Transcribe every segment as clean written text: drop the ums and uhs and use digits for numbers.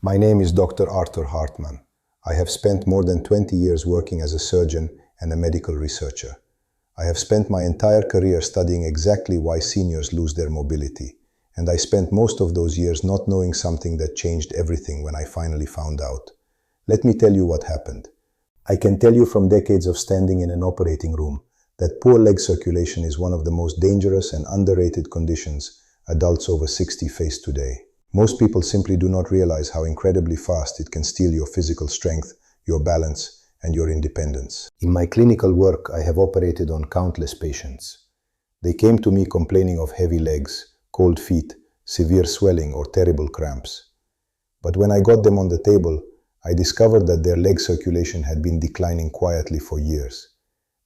My name is Dr. Arthur Hartmann. I have spent more than 20 years working as a surgeon and a medical researcher. I have spent my entire career studying exactly why seniors lose their mobility, and I spent most of those years not knowing something that changed everything when I finally found out. Let me tell you what happened. I can tell you from decades of standing in an operating room that poor leg circulation is one of the most dangerous and underrated conditions adults over 60 face today. Most people simply do not realize how incredibly fast it can steal your physical strength, your balance, and your independence. In my clinical work, I have operated on countless patients. They came to me complaining of heavy legs, cold feet, severe swelling, or terrible cramps. But when I got them on the table, I discovered that their leg circulation had been declining quietly for years.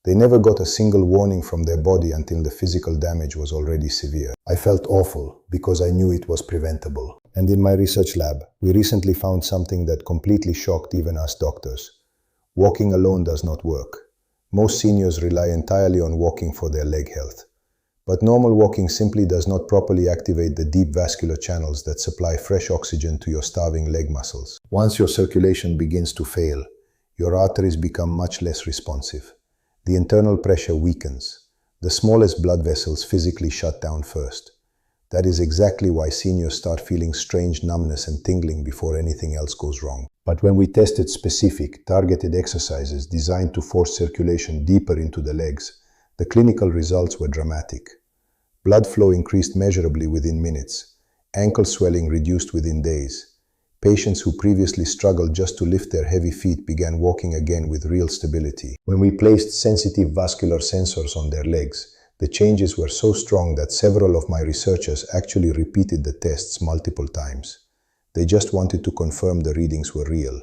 They never got a single warning from their body until the physical damage was already severe. I felt awful because I knew it was preventable. And in my research lab, we recently found something that completely shocked even us doctors. Walking alone does not work. Most seniors rely entirely on walking for their leg health. But normal walking simply does not properly activate the deep vascular channels that supply fresh oxygen to your starving leg muscles. Once your circulation begins to fail, your arteries become much less responsive. The internal pressure weakens. The smallest blood vessels physically shut down first. That is exactly why seniors start feeling strange numbness and tingling before anything else goes wrong. But when we tested specific, targeted exercises designed to force circulation deeper into the legs, the clinical results were dramatic. Blood flow increased measurably within minutes. Ankle swelling reduced within days. Patients who previously struggled just to lift their heavy feet began walking again with real stability. When we placed sensitive vascular sensors on their legs, the changes were so strong that several of my researchers actually repeated the tests multiple times. They just wanted to confirm the readings were real.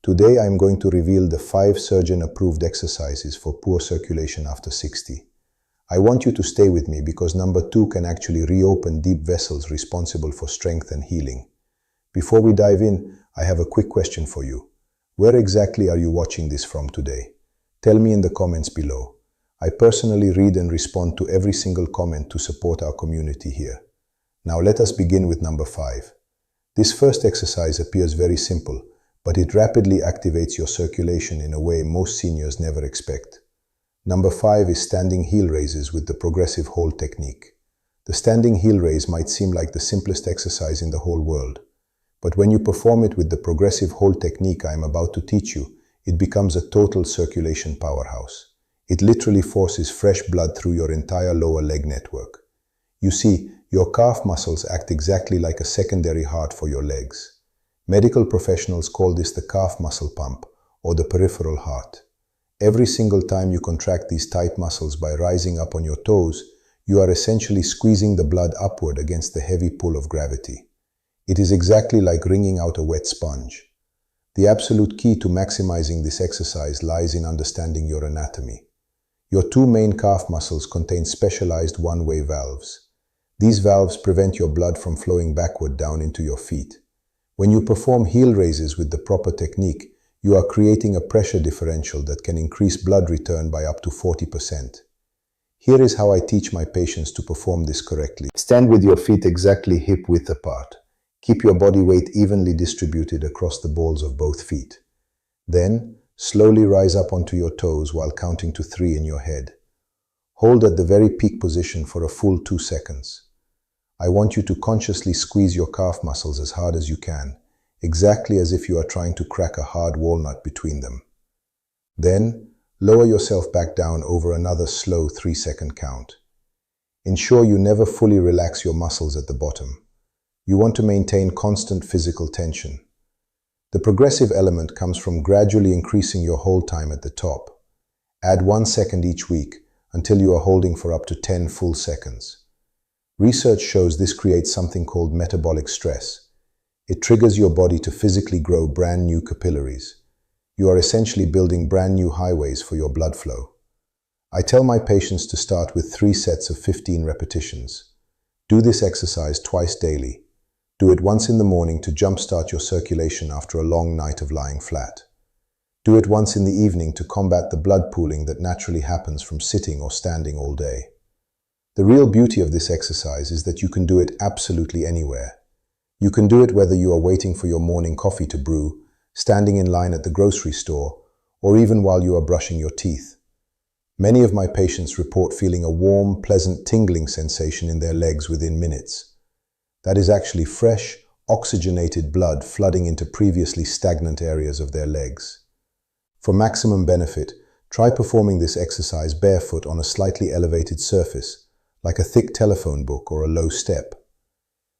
Today I am going to reveal the 5 surgeon-approved exercises for poor circulation after 60. I want you to stay with me because number 2 can actually reopen deep vessels responsible for strength and healing. Before we dive in, I have a quick question for you. Where exactly are you watching this from today? Tell me in the comments below. I personally read and respond to every single comment to support our community here. Now let us begin with number 5. This first exercise appears very simple, but it rapidly activates your circulation in a way most seniors never expect. Number 5 is standing heel raises with the progressive hold technique. The standing heel raise might seem like the simplest exercise in the whole world. But when you perform it with the progressive hold technique I am about to teach you, it becomes a total circulation powerhouse. It literally forces fresh blood through your entire lower leg network. You see, your calf muscles act exactly like a secondary heart for your legs. Medical professionals call this the calf muscle pump, or the peripheral heart. Every single time you contract these tight muscles by rising up on your toes, you are essentially squeezing the blood upward against the heavy pull of gravity. It is exactly like wringing out a wet sponge. The absolute key to maximizing this exercise lies in understanding your anatomy. Your 2 main calf muscles contain specialized one-way valves. These valves prevent your blood from flowing backward down into your feet. When you perform heel raises with the proper technique, you are creating a pressure differential that can increase blood return by up to 40%. Here is how I teach my patients to perform this correctly. Stand with your feet exactly hip-width apart. Keep your body weight evenly distributed across the balls of both feet. Then, slowly rise up onto your toes while counting to 3 in your head. Hold at the very peak position for a full 2 seconds. I want you to consciously squeeze your calf muscles as hard as you can, exactly as if you are trying to crack a hard walnut between them. Then, lower yourself back down over another slow 3-second count. Ensure you never fully relax your muscles at the bottom. You want to maintain constant physical tension. The progressive element comes from gradually increasing your hold time at the top. Add 1 second each week until you are holding for up to 10 full seconds. Research shows this creates something called metabolic stress. It triggers your body to physically grow brand new capillaries. You are essentially building brand new highways for your blood flow. I tell my patients to start with 3 sets of 15 repetitions. Do this exercise twice daily. Do it once in the morning to jumpstart your circulation after a long night of lying flat. Do it once in the evening to combat the blood pooling that naturally happens from sitting or standing all day. The real beauty of this exercise is that you can do it absolutely anywhere. You can do it whether you are waiting for your morning coffee to brew, standing in line at the grocery store, or even while you are brushing your teeth. Many of my patients report feeling a warm, pleasant tingling sensation in their legs within minutes. That is actually fresh, oxygenated blood flooding into previously stagnant areas of their legs. For maximum benefit, try performing this exercise barefoot on a slightly elevated surface, like a thick telephone book or a low step.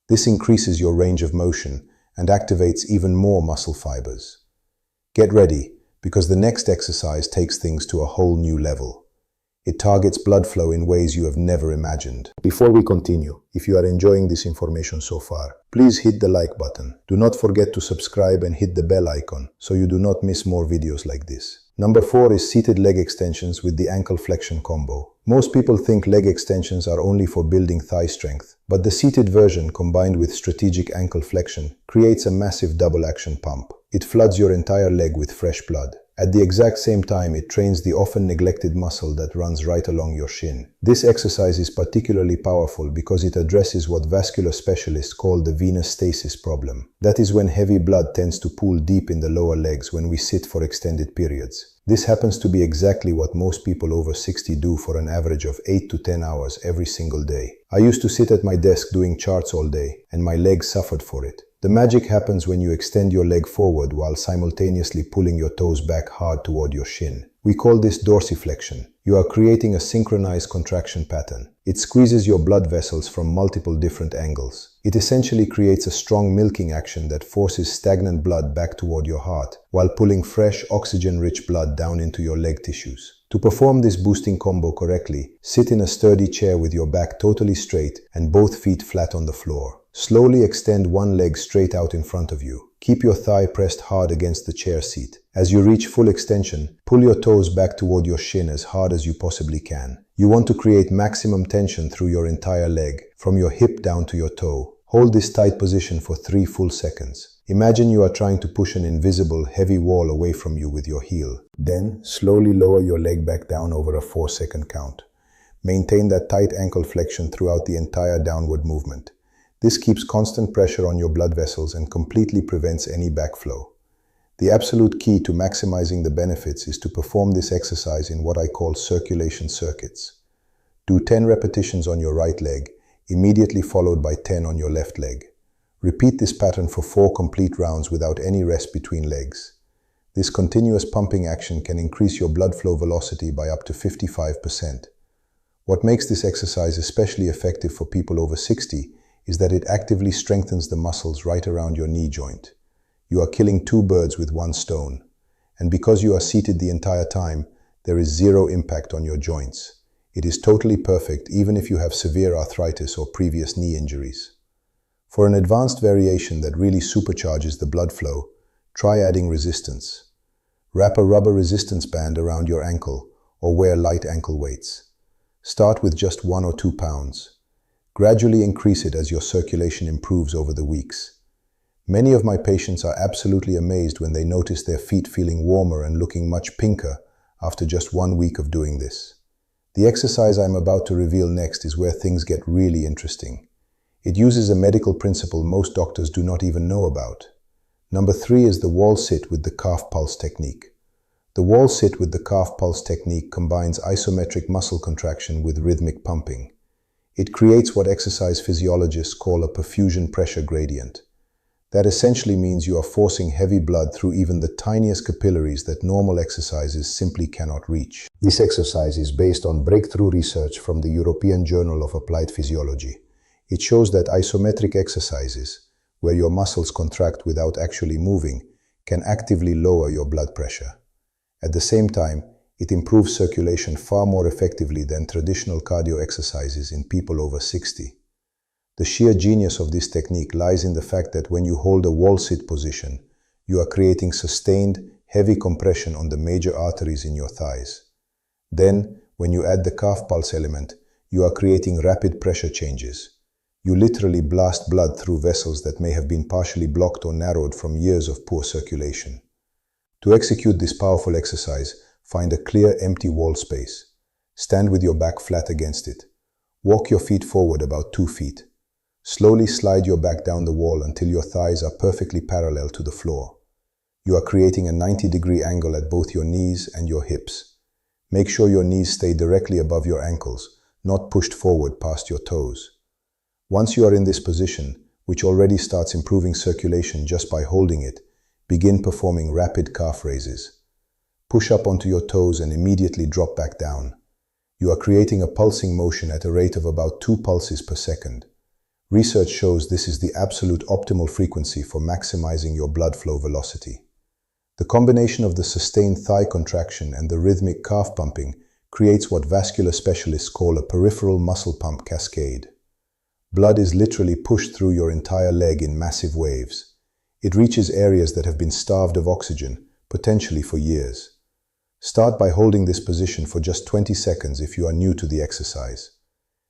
This increases your range of motion and activates even more muscle fibers. Get ready, because the next exercise takes things to a whole new level. It targets blood flow in ways you have never imagined. Before we continue, if you are enjoying this information so far, please hit the like button. Do not forget to subscribe and hit the bell icon so you do not miss more videos like this. Number 4 is seated leg extensions with the ankle flexion combo. Most people think leg extensions are only for building thigh strength, but the seated version combined with strategic ankle flexion creates a massive double action pump. It floods your entire leg with fresh blood. At the exact same time, it trains the often neglected muscle that runs right along your shin. This exercise is particularly powerful because it addresses what vascular specialists call the venous stasis problem. That is when heavy blood tends to pool deep in the lower legs when we sit for extended periods. This happens to be exactly what most people over 60 do for an average of 8 to 10 hours every single day. I used to sit at my desk doing charts all day, and my legs suffered for it. The magic happens when you extend your leg forward while simultaneously pulling your toes back hard toward your shin. We call this dorsiflexion. You are creating a synchronized contraction pattern. It squeezes your blood vessels from multiple different angles. It essentially creates a strong milking action that forces stagnant blood back toward your heart, while pulling fresh, oxygen-rich blood down into your leg tissues. To perform this boosting combo correctly, sit in a sturdy chair with your back totally straight and both feet flat on the floor. Slowly extend one leg straight out in front of you. Keep your thigh pressed hard against the chair seat. As you reach full extension, pull your toes back toward your shin as hard as you possibly can. You want to create maximum tension through your entire leg, from your hip down to your toe. Hold this tight position for 3 full seconds. Imagine you are trying to push an invisible, heavy wall away from you with your heel. Then, slowly lower your leg back down over a 4-second count. Maintain that tight ankle flexion throughout the entire downward movement. This keeps constant pressure on your blood vessels and completely prevents any backflow. The absolute key to maximizing the benefits is to perform this exercise in what I call circulation circuits. Do 10 repetitions on your right leg, immediately followed by 10 on your left leg. Repeat this pattern for 4 complete rounds without any rest between legs. This continuous pumping action can increase your blood flow velocity by up to 55%. What makes this exercise especially effective for people over 60 is that it actively strengthens the muscles right around your knee joint. You are killing 2 birds with 1 stone. And because you are seated the entire time, there is 0 impact on your joints. It is totally perfect even if you have severe arthritis or previous knee injuries. For an advanced variation that really supercharges the blood flow, try adding resistance. Wrap a rubber resistance band around your ankle or wear light ankle weights. Start with just 1 or 2 pounds. Gradually increase it as your circulation improves over the weeks. Many of my patients are absolutely amazed when they notice their feet feeling warmer and looking much pinker after just 1 week of doing this. The exercise I'm about to reveal next is where things get really interesting. It uses a medical principle most doctors do not even know about. Number 3 is the wall sit with the calf pulse technique. The wall sit with the calf pulse technique combines isometric muscle contraction with rhythmic pumping. It creates what exercise physiologists call a perfusion pressure gradient. That essentially means you are forcing heavy blood through even the tiniest capillaries that normal exercises simply cannot reach. This exercise is based on breakthrough research from the European Journal of Applied Physiology. It shows that isometric exercises, where your muscles contract without actually moving, can actively lower your blood pressure. At the same time, it improves circulation far more effectively than traditional cardio exercises in people over 60. The sheer genius of this technique lies in the fact that when you hold a wall sit position, you are creating sustained, heavy compression on the major arteries in your thighs. Then, when you add the calf pulse element, you are creating rapid pressure changes. You literally blast blood through vessels that may have been partially blocked or narrowed from years of poor circulation. To execute this powerful exercise, find a clear, empty wall space. Stand with your back flat against it. Walk your feet forward about 2 feet. Slowly slide your back down the wall until your thighs are perfectly parallel to the floor. You are creating a 90-degree angle at both your knees and your hips. Make sure your knees stay directly above your ankles, not pushed forward past your toes. Once you are in this position, which already starts improving circulation just by holding it, begin performing rapid calf raises. Push up onto your toes and immediately drop back down. You are creating a pulsing motion at a rate of about 2 pulses per second. Research shows this is the absolute optimal frequency for maximizing your blood flow velocity. The combination of the sustained thigh contraction and the rhythmic calf pumping creates what vascular specialists call a peripheral muscle pump cascade. Blood is literally pushed through your entire leg in massive waves. It reaches areas that have been starved of oxygen, potentially for years. Start by holding this position for just 20 seconds if you are new to the exercise.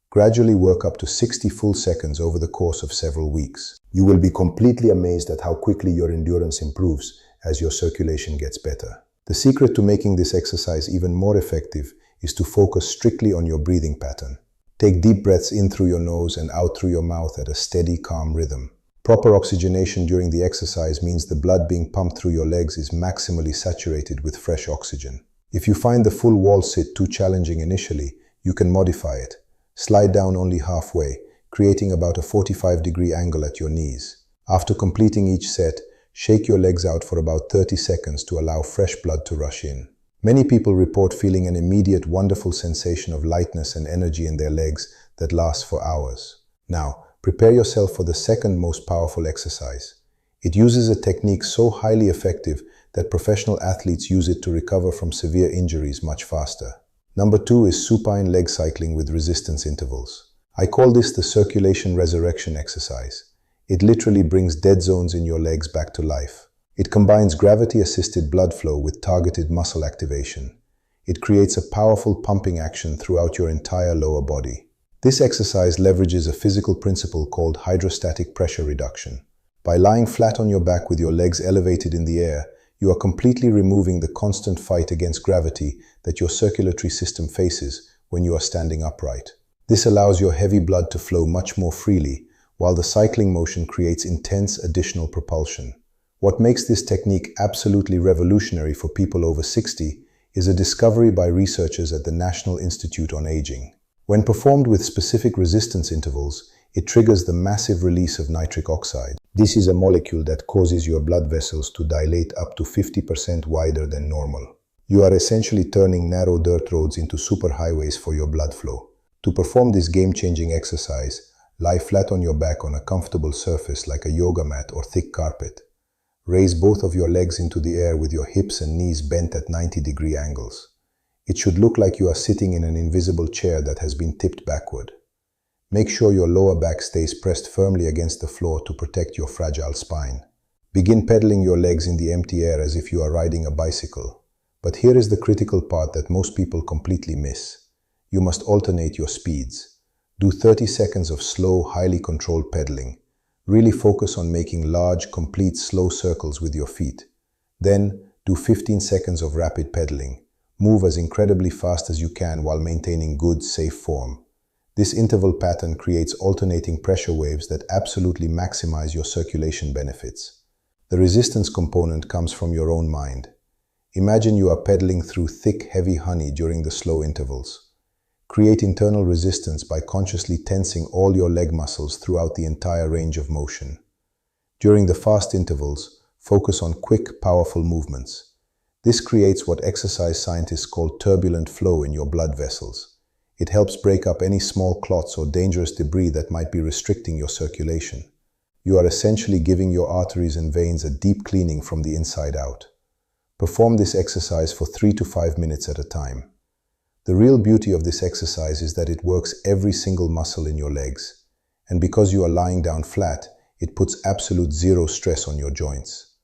Gradually work up to 60 full seconds over the course of several weeks. You will be completely amazed at how quickly your endurance improves as your circulation gets better. The secret to making this exercise even more effective is to focus strictly on your breathing pattern. Take deep breaths in through your nose and out through your mouth at a steady, calm rhythm. Proper oxygenation during the exercise means the blood being pumped through your legs is maximally saturated with fresh oxygen. If you find the full wall sit too challenging initially, you can modify it. Slide down only halfway, creating about a 45-degree angle at your knees. After completing each set, shake your legs out for about 30 seconds to allow fresh blood to rush in. Many people report feeling an immediate wonderful sensation of lightness and energy in their legs that lasts for hours. Now, prepare yourself for the second most powerful exercise. It uses a technique so highly effective that professional athletes use it to recover from severe injuries much faster. Number 2 is supine leg cycling with resistance intervals. I call this the circulation resurrection exercise. It literally brings dead zones in your legs back to life. It combines gravity-assisted blood flow with targeted muscle activation. It creates a powerful pumping action throughout your entire lower body. This exercise leverages a physical principle called hydrostatic pressure reduction. By lying flat on your back with your legs elevated in the air, you are completely removing the constant fight against gravity that your circulatory system faces when you are standing upright. This allows your heavy blood to flow much more freely, while the cycling motion creates intense additional propulsion. What makes this technique absolutely revolutionary for people over 60 is a discovery by researchers at the National Institute on Aging. When performed with specific resistance intervals, it triggers the massive release of nitric oxide. This is a molecule that causes your blood vessels to dilate up to 50% wider than normal. You are essentially turning narrow dirt roads into superhighways for your blood flow. To perform this game-changing exercise, lie flat on your back on a comfortable surface like a yoga mat or thick carpet. Raise both of your legs into the air with your hips and knees bent at 90-degree angles. It should look like you are sitting in an invisible chair that has been tipped backward. Make sure your lower back stays pressed firmly against the floor to protect your fragile spine. Begin pedaling your legs in the empty air as if you are riding a bicycle. But here is the critical part that most people completely miss. You must alternate your speeds. Do 30 seconds of slow, highly controlled pedaling. Really focus on making large, complete, slow circles with your feet. Then, do 15 seconds of rapid pedaling. Move as incredibly fast as you can while maintaining good, safe form. This interval pattern creates alternating pressure waves that absolutely maximize your circulation benefits. The resistance component comes from your own mind. Imagine you are pedaling through thick, heavy honey during the slow intervals. Create internal resistance by consciously tensing all your leg muscles throughout the entire range of motion. During the fast intervals, focus on quick, powerful movements. This creates what exercise scientists call turbulent flow in your blood vessels. It helps break up any small clots or dangerous debris that might be restricting your circulation. You are essentially giving your arteries and veins a deep cleaning from the inside out. Perform this exercise for 3 to 5 minutes at a time. The real beauty of this exercise is that it works every single muscle in your legs. And because you are lying down flat, it puts absolute zero stress on your joints.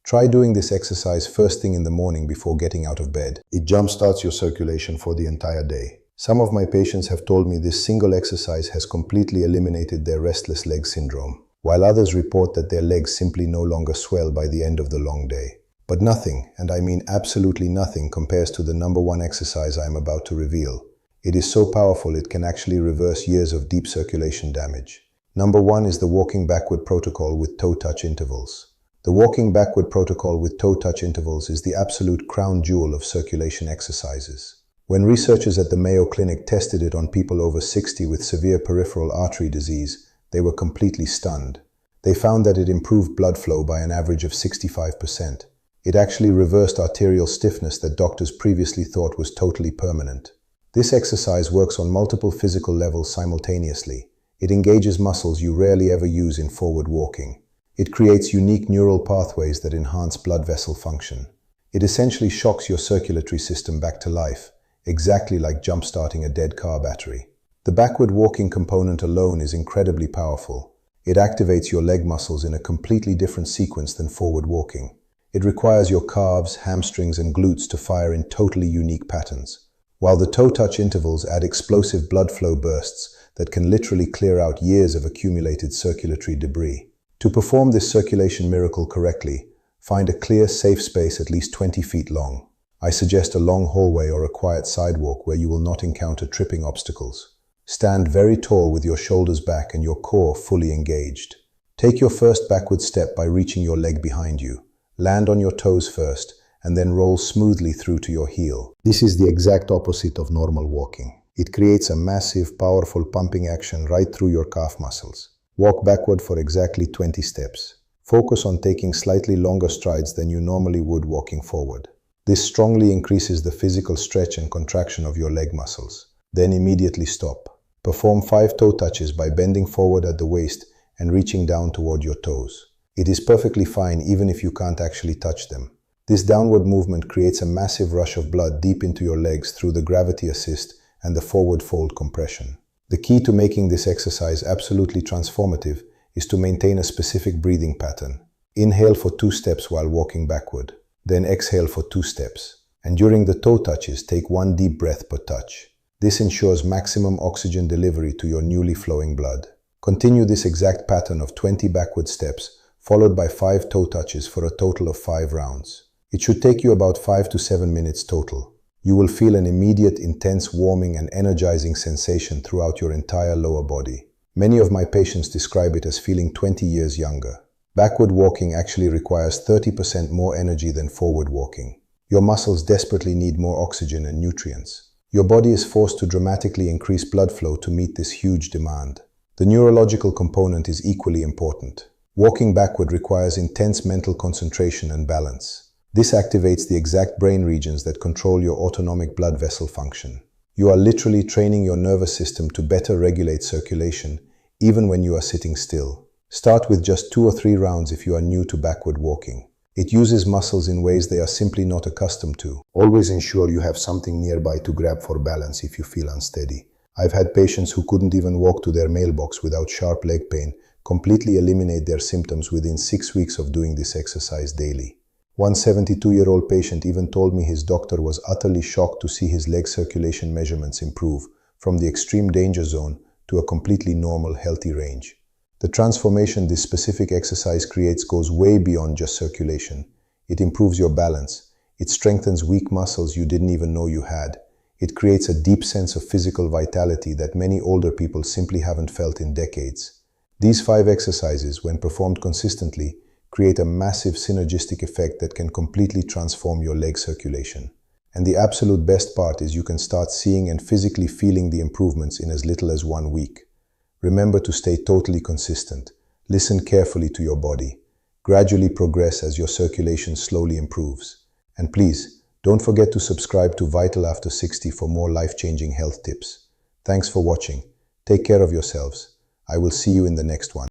Try doing this exercise first thing in the morning before getting out of bed. It jumpstarts your circulation for the entire day. Some of my patients have told me this single exercise has completely eliminated their restless leg syndrome, while others report that their legs simply no longer swell by the end of the long day. But nothing, and I mean absolutely nothing, compares to the number one exercise I am about to reveal. It is so powerful it can actually reverse years of deep circulation damage. Number 1 is the walking backward protocol with toe touch intervals. The walking backward protocol with toe touch intervals is the absolute crown jewel of circulation exercises. When researchers at the Mayo Clinic tested it on people over 60 with severe peripheral artery disease, they were completely stunned. They found that it improved blood flow by an average of 65%. It actually reversed arterial stiffness that doctors previously thought was totally permanent. This exercise works on multiple physical levels simultaneously. It engages muscles you rarely ever use in forward walking. It creates unique neural pathways that enhance blood vessel function. It essentially shocks your circulatory system back to life, exactly like jump-starting a dead car battery. The backward walking component alone is incredibly powerful. It activates your leg muscles in a completely different sequence than forward walking. It requires your calves, hamstrings, and glutes to fire in totally unique patterns, while the toe touch intervals add explosive blood flow bursts that can literally clear out years of accumulated circulatory debris. To perform this circulation miracle correctly, find a clear, safe space at least 20 feet long. I suggest a long hallway or a quiet sidewalk where you will not encounter tripping obstacles. Stand very tall with your shoulders back and your core fully engaged. Take your first backward step by reaching your leg behind you. Land on your toes first, and then roll smoothly through to your heel. This is the exact opposite of normal walking. It creates a massive, powerful pumping action right through your calf muscles. Walk backward for exactly 20 steps. Focus on taking slightly longer strides than you normally would walking forward. This strongly increases the physical stretch and contraction of your leg muscles. Then immediately stop. Perform 5 toe touches by bending forward at the waist and reaching down toward your toes. It is perfectly fine even if you can't actually touch them. This downward movement creates a massive rush of blood deep into your legs through the gravity assist and the forward fold compression. The key to making this exercise absolutely transformative is to maintain a specific breathing pattern. Inhale for 2 steps while walking backward, then exhale for 2 steps. And during the toe touches, take 1 deep breath per touch. This ensures maximum oxygen delivery to your newly flowing blood. Continue this exact pattern of 20 backward steps, followed by 5 toe touches for a total of 5 rounds. It should take you about 5 to 7 minutes total. You will feel an immediate, intense, warming and energizing sensation throughout your entire lower body. Many of my patients describe it as feeling 20 years younger. Backward walking actually requires 30% more energy than forward walking. Your muscles desperately need more oxygen and nutrients. Your body is forced to dramatically increase blood flow to meet this huge demand. The neurological component is equally important. Walking backward requires intense mental concentration and balance. This activates the exact brain regions that control your autonomic blood vessel function. You are literally training your nervous system to better regulate circulation, even when you are sitting still. Start with just 2 or 3 rounds if you are new to backward walking. It uses muscles in ways they are simply not accustomed to. Always ensure you have something nearby to grab for balance if you feel unsteady. I've had patients who couldn't even walk to their mailbox without sharp leg pain completely eliminate their symptoms within 6 weeks of doing this exercise daily. One 72-year-old patient even told me his doctor was utterly shocked to see his leg circulation measurements improve from the extreme danger zone to a completely normal, healthy range. The transformation this specific exercise creates goes way beyond just circulation. It improves your balance. It strengthens weak muscles you didn't even know you had. It creates a deep sense of physical vitality that many older people simply haven't felt in decades. These 5 exercises, when performed consistently, create a massive synergistic effect that can completely transform your leg circulation. And the absolute best part is you can start seeing and physically feeling the improvements in as little as 1 week. Remember to stay totally consistent. Listen carefully to your body. Gradually progress as your circulation slowly improves. And please, don't forget to subscribe to Vital After 60 for more life-changing health tips. Thanks for watching. Take care of yourselves. I will see you in the next one.